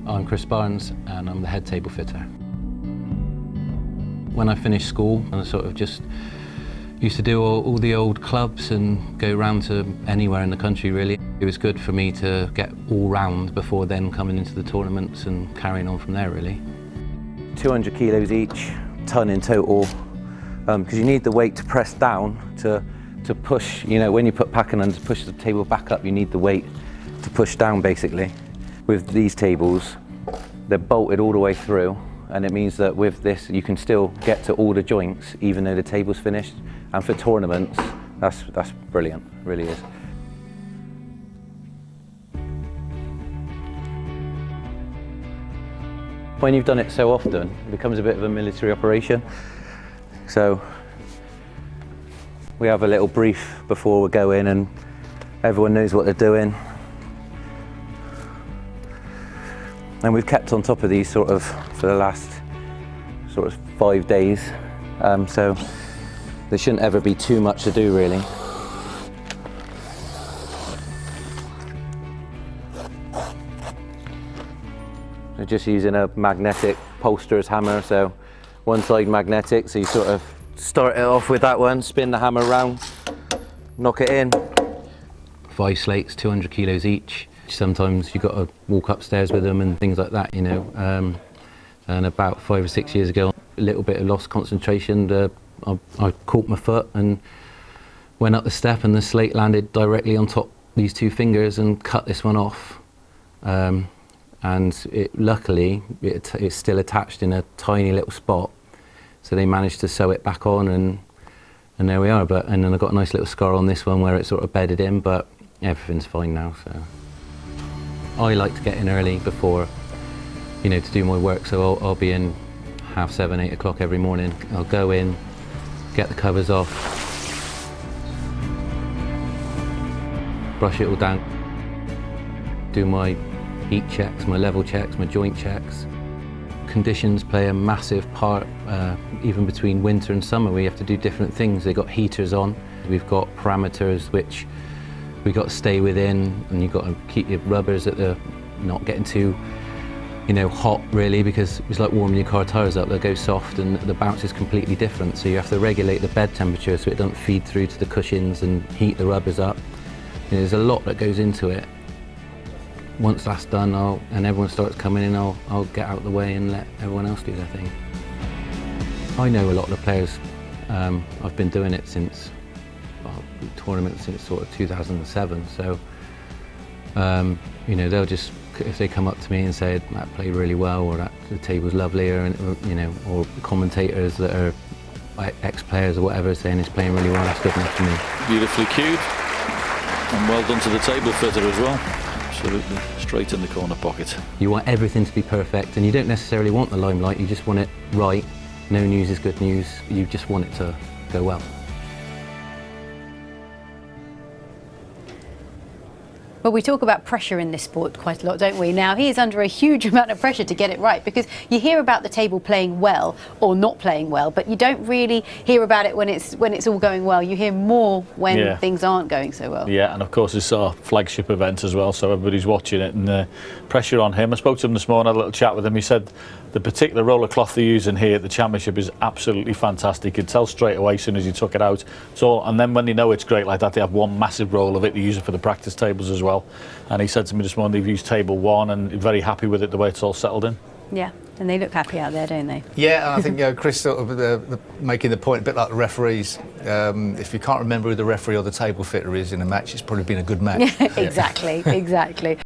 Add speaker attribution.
Speaker 1: I'm Chris Barnes and I'm the head table fitter. When I finished school, I sort of just used to do all the old clubs and go round to anywhere in the country really. It was good for me to get all round before then coming into the tournaments and carrying on from there really. 200 kilos each, ton in total, because you need the weight to press down to push, you know, when you put packing under to push the table back up, you need the weight to push down basically. With these tables, they're bolted all the way through, and it means that with this you can still get to all the joints even though the table's finished. And for tournaments, that's brilliant, it really is. When you've done it so often, it becomes a bit of a military operation. So we have a little brief before we go in and everyone knows what they're doing. And we've kept on top of these sort of for the last sort of 5 days. So there shouldn't ever be too much to do really. We're just using a magnetic Polster's hammer, so one side magnetic, so you sort of start it off with that one, spin the hammer around, knock it in. 5 slates, 200 kilos each. Sometimes you've got to walk upstairs with them and things like that, you know. And about 5 or 6 years ago, a little bit of lost concentration. I caught my foot and went up the step and the slate landed directly on top these 2 fingers and cut this one off. And luckily, it's still attached in a tiny little spot. So they managed to sew it back on and there we are. And then I got a nice little scar on this one where it sort of bedded in, but everything's fine now, so. I like to get in early before, you know, to do my work, so I'll be in 7:30, 8 o'clock every morning. I'll go in, get the covers off, brush it all down, do my heat checks, my level checks, my joint checks. Conditions play a massive part, even between winter and summer. We have to do different things. They've got heaters on, we've got parameters which we've got to stay within, and you've got to keep your rubbers at not getting too, you know, hot really, because it's like warming your car tyres up. They go soft and the bounce is completely different, so you have to regulate the bed temperature so it doesn't feed through to the cushions and heat the rubbers up. You know, there's a lot that goes into it. Once that's done, and everyone starts coming in, I'll get out of the way and let everyone else do their thing. I know a lot of the players. I've been doing it since tournament since sort of 2007, so you know, they'll just, if they come up to me and say that played really well, or that the table's lovely, or you know, or commentators that are ex-players or whatever saying it's playing really well, that's good enough for me.
Speaker 2: Beautifully cued and well done to the table fitter as well. Absolutely straight in the corner pocket.
Speaker 1: You want everything to be perfect, and you don't necessarily want the limelight, you just want it right. No news is good news, you just want it to go well.
Speaker 3: Well, we talk about pressure in this sport quite a lot, don't we? Now, he is under a huge amount of pressure to get it right, because you hear about the table playing well or not playing well, but you don't really hear about it when it's all going well. You hear more when things aren't going so well. Yeah,
Speaker 2: and of course it's our flagship event as well, so everybody's watching it, and pressure on him. I spoke to him this morning, had a little chat with him. He said the particular roller cloth they're using here at the championship is absolutely fantastic. You could tell straight away as soon as you took it out. So, and then when they know it's great like that, they have one massive roll of it. They use it for the practice tables as well. And he said to me this morning they've used table 1 and very happy with it, the way it's all settled in.
Speaker 3: Yeah, and they look happy out there, don't they?
Speaker 4: Yeah, and I think, you know, Chris sort of making the point, a bit like the referees. If you can't remember who the referee or the table fitter is in a match, it's probably been a good match.
Speaker 3: Exactly, exactly.